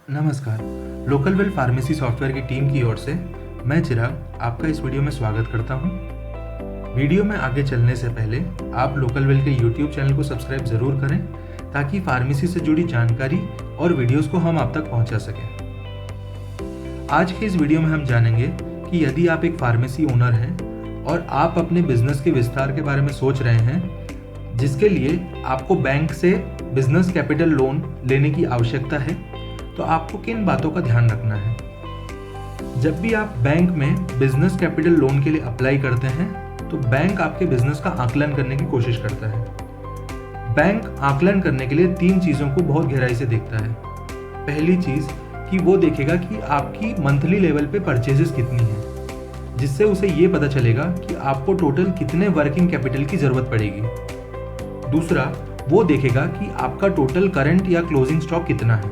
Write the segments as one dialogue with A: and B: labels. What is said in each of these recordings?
A: नमस्कार। Local well pharmacy software की team की ओर से मैं चिराग आपका इस वीडियो में स्वागत करता हूं। वीडियो में आगे चलने से पहले आप लोकल वेल के यूट्यूब चैनल को सब्सक्राइब ज़रूर करें ताकि फार्मेसी से जुड़ी जानकारी और वीडियोस को हम आप तक पहुंचा सकें। आज के इस वीडियो में हम जानेंगे कि यदि आप एक फार्मेसी ओनर हैं और आप अपने बिजनेस के विस्तार के बारे में सोच रहे हैं, जिसके लिए आपको बैंक से बिजनेस कैपिटल लोन लेने की आवश्यकता है, तो आपको किन बातों का ध्यान रखना है। जब भी आप बैंक में बिजनेस कैपिटल लोन के लिए अप्लाई करते हैं तो बैंक आपके बिजनेस का आकलन करने की कोशिश करता है। बैंक आकलन करने के लिए 3 चीज़ों को बहुत गहराई से देखता है। पहली चीज़ कि वो देखेगा कि आपकी मंथली लेवल पे परचेजेस कितनी है, जिससे उसे ये पता चलेगा कि आपको टोटल कितने वर्किंग कैपिटल की ज़रूरत पड़ेगी। दूसरा, वो देखेगा कि आपका टोटल करंट या क्लोजिंग स्टॉक कितना है,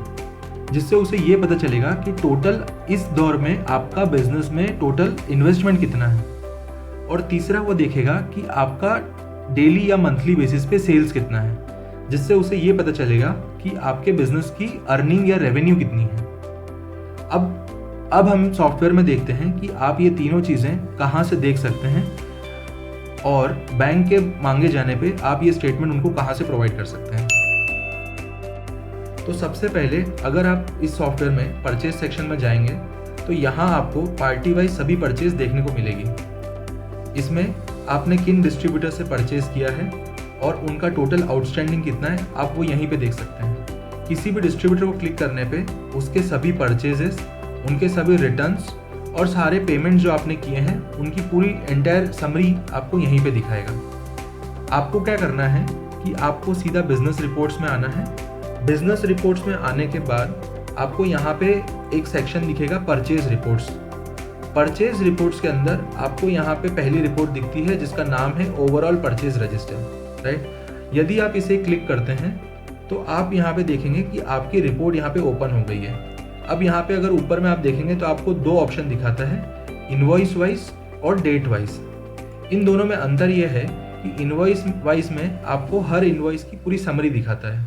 A: जिससे उसे ये पता चलेगा कि टोटल इस दौर में आपका बिजनेस में टोटल इन्वेस्टमेंट कितना है। और तीसरा, वो देखेगा कि आपका डेली या मंथली बेसिस पे सेल्स कितना है, जिससे उसे ये पता चलेगा कि आपके बिजनेस की अर्निंग या रेवेन्यू कितनी है। अब हम सॉफ्टवेयर में देखते हैं कि आप ये तीनों चीज़ें कहाँ से देख सकते हैं और बैंक के मांगे जाने पे आप ये स्टेटमेंट उनको कहाँ से प्रोवाइड कर सकते हैं। तो सबसे पहले अगर आप इस सॉफ्टवेयर में परचेज सेक्शन में जाएंगे तो यहाँ आपको पार्टी वाइज सभी परचेज देखने को मिलेगी। इसमें आपने किन डिस्ट्रीब्यूटर से परचेज किया है और उनका टोटल आउटस्टैंडिंग कितना है, आप वो यहीं पे देख सकते हैं। किसी भी डिस्ट्रीब्यूटर को क्लिक करने पे उसके सभी परचेजेस, उनके सभी रिटर्न्स और सारे पेमेंट जो आपने किए हैं उनकी पूरी एंटायर समरी आपको यहीं पे दिखाएगा। आपको क्या करना है कि आपको सीधा बिजनेस रिपोर्ट्स में आना है। बिजनेस रिपोर्ट्स में आने के बाद आपको यहाँ पे एक सेक्शन दिखेगा परचेज रिपोर्ट्स। परचेज रिपोर्ट्स के अंदर आपको यहाँ पे पहली रिपोर्ट दिखती है जिसका नाम है ओवरऑल परचेज रजिस्टर, राइट। यदि आप इसे क्लिक करते हैं तो आप यहाँ पे देखेंगे कि आपकी रिपोर्ट यहाँ पे ओपन हो गई है। अब यहाँ पे अगर ऊपर में आप देखेंगे तो आपको 2 ऑप्शन दिखाता है, इनवॉइस वाइज और डेट वाइज। इन दोनों में अंतर यह है कि इनवॉइस वाइज में आपको हर इनवॉइस की पूरी समरी दिखाता है,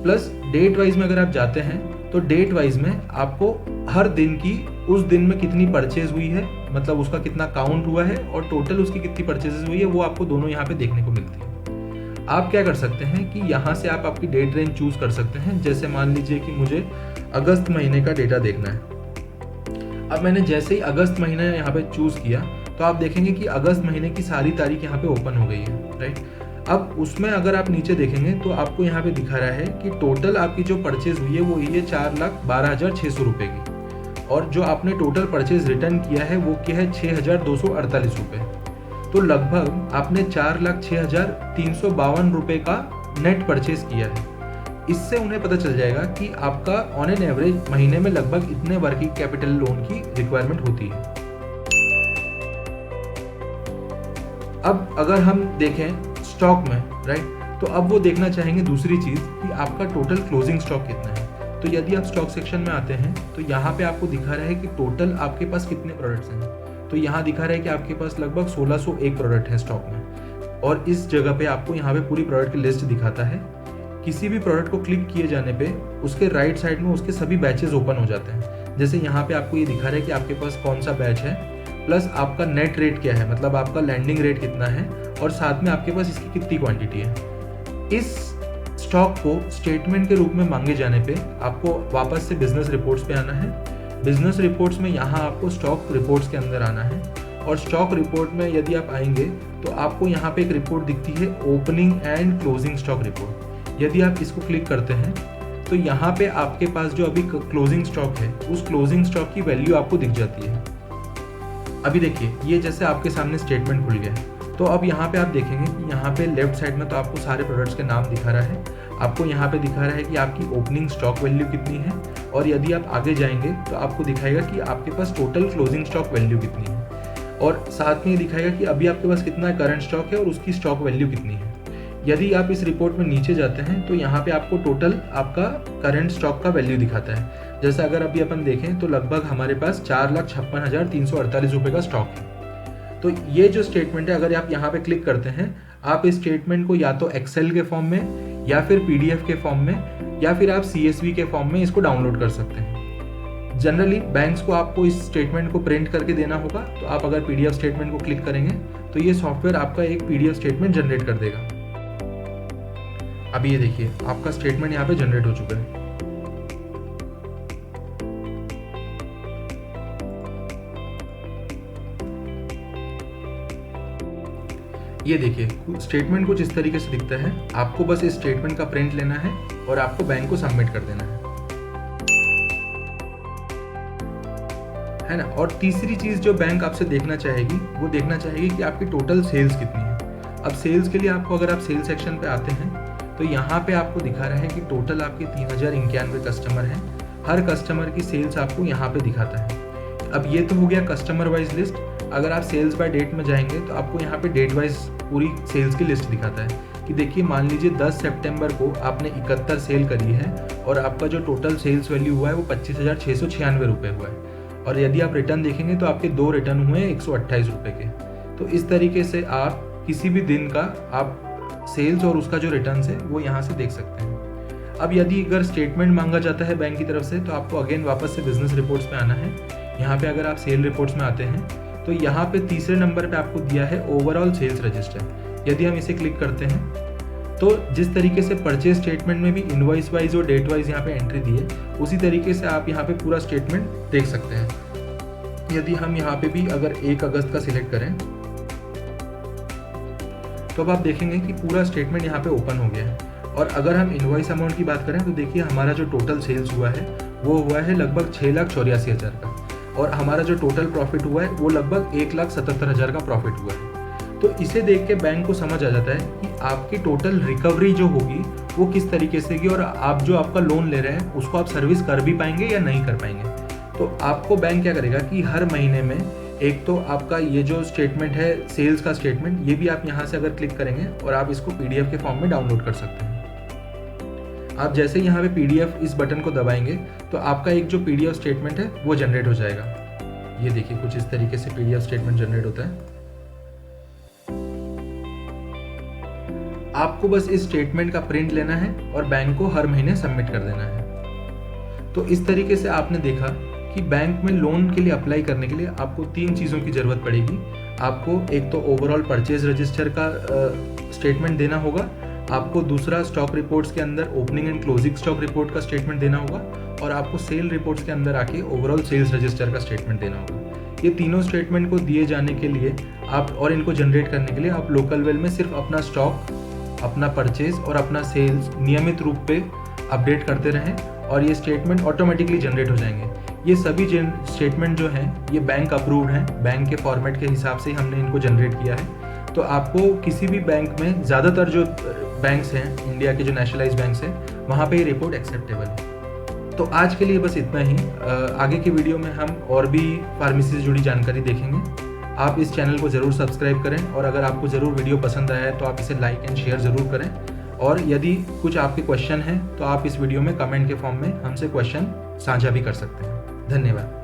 A: प्लस डेट वाइज में अगर आप जाते हैं तो डेट वाइज में आपको हर दिन की उस दिन में कितनी परचेज हुई है, मतलब उसका कितना काउंट हुआ है और टोटल उसकी कितनी परचेजेस हुई है, वो आपको दोनों यहाँ पे देखने को मिलती है। आप क्या कर सकते हैं कि यहाँ से आप आपकी डेट रेंज चूज कर सकते हैं। जैसे मान लीजिए कि मुझे अगस्त महीने का डेटा देखना है। अब मैंने जैसे ही अगस्त महीना यहाँ पे चूज किया तो आप देखेंगे कि अगस्त महीने की सारी तारीख यहाँ पे ओपन हो गई है, राइट। अब उसमें अगर आप नीचे देखेंगे तो आपको यहाँ पे दिखा रहा है कि टोटल आपकी जो परचेज हुई है वो हुई है 4,12,600 रुपये की, और जो आपने टोटल परचेज रिटर्न किया है वो क्या है 6,248 रुपये। तो लगभग आपने 4,06,352 रुपये का नेट परचेज किया है। इससे उन्हें पता चल जाएगा कि आपका ऑन एन एवरेज महीने में लगभग इतने वर्किंग कैपिटल लोन की रिक्वायरमेंट होती है। अब अगर हम देखें स्टॉक में, राइट, तो अब वो देखना चाहेंगे दूसरी चीज़ कि आपका टोटल क्लोजिंग स्टॉक कितना है। तो यदि आप स्टॉक सेक्शन में आते हैं तो यहाँ पे आपको दिखा रहा है कि टोटल आपके पास कितने प्रोडक्ट्स हैं। तो यहाँ दिखा रहा है कि आपके पास लगभग 1601 प्रोडक्ट है स्टॉक में, और इस जगह पे आपको यहाँ पे पूरी प्रोडक्ट की लिस्ट दिखाता है। किसी भी प्रोडक्ट को क्लिक किए जाने पे उसके राइट साइड में उसके सभी बैचेज ओपन हो जाते हैं। जैसे यहाँ पे आपको ये दिखा रहा है कि आपके पास कौन सा बैच है, प्लस आपका नेट रेट क्या है, मतलब आपका लैंडिंग रेट कितना है, और साथ में आपके पास इसकी कितनी क्वांटिटी है। इस स्टॉक को स्टेटमेंट के रूप में मांगे जाने पे आपको वापस से बिजनेस रिपोर्ट्स पे आना है। बिजनेस रिपोर्ट्स में यहाँ आपको स्टॉक रिपोर्ट्स के अंदर आना है, और स्टॉक रिपोर्ट में यदि आप आएंगे तो आपको यहाँ पे एक रिपोर्ट दिखती है opening and closing stock report. यदि आप इसको क्लिक करते हैं तो यहाँ पे आपके पास जो अभी क्लोजिंग स्टॉक है उस क्लोजिंग स्टॉक की वैल्यू आपको दिख जाती है। अभी देखिए, ये जैसे आपके सामने स्टेटमेंट खुल गया, तो अब यहाँ पे आप देखेंगे कि यहाँ पे लेफ्ट साइड में तो आपको सारे प्रोडक्ट्स के नाम दिखा रहा है। आपको यहाँ पे दिखा रहा है कि आपकी ओपनिंग स्टॉक वैल्यू कितनी है, और यदि आप आगे जाएंगे तो आपको दिखाएगा कि आपके पास टोटल क्लोजिंग स्टॉक वैल्यू कितनी है, और साथ में ये दिखाएगा कि अभी आपके पास कितना करंट स्टॉक है और उसकी स्टॉक वैल्यू कितनी है। यदि आप इस रिपोर्ट में नीचे जाते हैं तो यहाँ पे आपको टोटल आपका करंट स्टॉक का वैल्यू दिखाता है। जैसे अगर अभी अपन देखें तो लगभग हमारे पास 4,56,348 रुपये का स्टॉक है। तो ये जो स्टेटमेंट है, अगर आप यहाँ पे क्लिक करते हैं, आप इस स्टेटमेंट को या तो एक्सेल के फॉर्म में या फिर पीडीएफ के फॉर्म में या फिर आप CSV के फॉर्म में इसको डाउनलोड कर सकते हैं। जनरली बैंक्स को आपको इस स्टेटमेंट को प्रिंट करके देना होगा, तो आप अगर PDF स्टेटमेंट को क्लिक करेंगे तो ये सॉफ्टवेयर आपका एक PDF स्टेटमेंट जनरेट कर देगा। अब ये देखिए आपका स्टेटमेंट यहाँ पे जनरेट हो चुका है। ये देखिए स्टेटमेंट कुछ इस तरीके से दिखता है। आपको बस इस स्टेटमेंट का प्रिंट लेना है और आपको बैंक को सबमिट कर देना है ना। और तीसरी चीज जो बैंक आपसे देखना चाहेगी वो देखना चाहेगी कि आपकी टोटल सेल्स कितनी है। अब सेल्स के लिए आपको, अगर आप सेल्स सेक्शन पे आते हैं तो यहाँ पे आपको दिखा रहा है कि टोटल आपके 3091 कस्टमर हैं। हर कस्टमर की सेल्स आपको यहाँ पे दिखाता है। अब ये तो हो गया कस्टमर वाइज लिस्ट। अगर आप सेल्स बाय डेट में जाएंगे तो आपको यहाँ पे डेट वाइज पूरी सेल्स की लिस्ट दिखाता है कि देखिए मान लीजिए 10 सितंबर को आपने 71 सेल करी है और आपका जो टोटल सेल्स वैल्यू हुआ है वो 25,696 रुपये हुआ है। और यदि आप रिटर्न देखेंगे तो आपके 2 रिटर्न हुए 128 रुपये के। तो इस तरीके से आप किसी भी दिन का आप सेल्स और उसका जो रिटर्न है वो यहाँ से देख सकते हैं। अब यदि अगर स्टेटमेंट मांगा जाता है बैंक की तरफ से तो आपको अगेन वापस से बिजनेस रिपोर्ट्स में आना है। यहाँ पे अगर आप सेल रिपोर्ट्स में आते हैं तो यहाँ पे तीसरे नंबर पे आपको दिया है ओवरऑल सेल्स रजिस्टर। यदि हम इसे क्लिक करते हैं तो जिस तरीके से परचेज स्टेटमेंट में भी इनवॉइस वाइज और डेट वाइज यहाँ पे एंट्री दी है, उसी तरीके से आप यहाँ पे पूरा स्टेटमेंट देख सकते हैं। यदि हम यहाँ पे भी अगर 1 अगस्त का सिलेक्ट करें तो अब आप देखेंगे कि पूरा स्टेटमेंट यहाँ पे ओपन हो गया है। और अगर हम इनवॉइस अमाउंट की बात करें तो देखिए हमारा जो टोटल सेल्स हुआ है वो हुआ है लगभग 6,84,000 का, और हमारा जो टोटल प्रॉफिट हुआ है वो लगभग 1,77,000 का प्रॉफिट हुआ है। तो इसे देख के बैंक को समझ आ जाता है कि आपकी टोटल रिकवरी जो होगी वो किस तरीके से होगी और आप जो आपका लोन ले रहे हैं उसको आप सर्विस कर भी पाएंगे या नहीं कर पाएंगे। तो आपको बैंक क्या करेगा कि हर महीने में एक तो आपका ये जो स्टेटमेंट है सेल्स का स्टेटमेंट, ये भी आप यहाँ से अगर क्लिक करेंगे और आप इसको PDF के फॉर्म में डाउनलोड कर सकते हैं। आप जैसे यहाँ पे PDF इस बटन को दबाएंगे तो आपका एक जो PDF स्टेटमेंट है वो जनरेट हो जाएगा। ये देखिए कुछ इस तरीके से PDF स्टेटमेंट जनरेट होता है। आपको बस इस स्टेटमेंट का प्रिंट लेना है और बैंक को हर महीने सबमिट कर देना है। तो इस तरीके से आपने देखा कि बैंक में लोन के लिए अप्लाई करने के लिए आपको 3 चीज़ों की ज़रूरत पड़ेगी। आपको एक तो ओवरऑल परचेज रजिस्टर का स्टेटमेंट देना होगा, आपको दूसरा स्टॉक रिपोर्ट्स के अंदर opening and closing stock report का स्टेटमेंट देना होगा, और आपको सेल रिपोर्ट्स के अंदर आके ओवरऑल सेल्स रजिस्टर का स्टेटमेंट देना होगा। ये तीनों स्टेटमेंट को दिए जाने के लिए आप और इनको जनरेट करने के लिए आप लोकल वेल में सिर्फ अपना स्टॉक, अपना परचेज और अपना सेल्स नियमित रूप पे अपडेट करते रहें और ये स्टेटमेंट ऑटोमेटिकली जनरेट हो जाएंगे। ये सभी स्टेटमेंट जो हैं ये बैंक अप्रूव्ड हैं, बैंक के फॉर्मेट के हिसाब से हमने इनको जनरेट किया है। तो आपको किसी भी बैंक में, ज़्यादातर जो बैंक्स हैं इंडिया के जो नेशनलाइज्ड बैंक्स हैं वहाँ पे ये रिपोर्ट एक्सेप्टेबल है। तो आज के लिए बस इतना ही। आगे की वीडियो में हम और भी फार्मेसी से जुड़ी जानकारी देखेंगे। आप इस चैनल को ज़रूर सब्सक्राइब करें और अगर आपको ज़रूर वीडियो पसंद आया है तो आप इसे लाइक एंड शेयर ज़रूर करें। और यदि कुछ आपके क्वेश्चन हैं तो आप इस वीडियो में कमेंट के फॉर्म में हमसे क्वेश्चन साझा भी कर सकते हैं। धन्यवाद।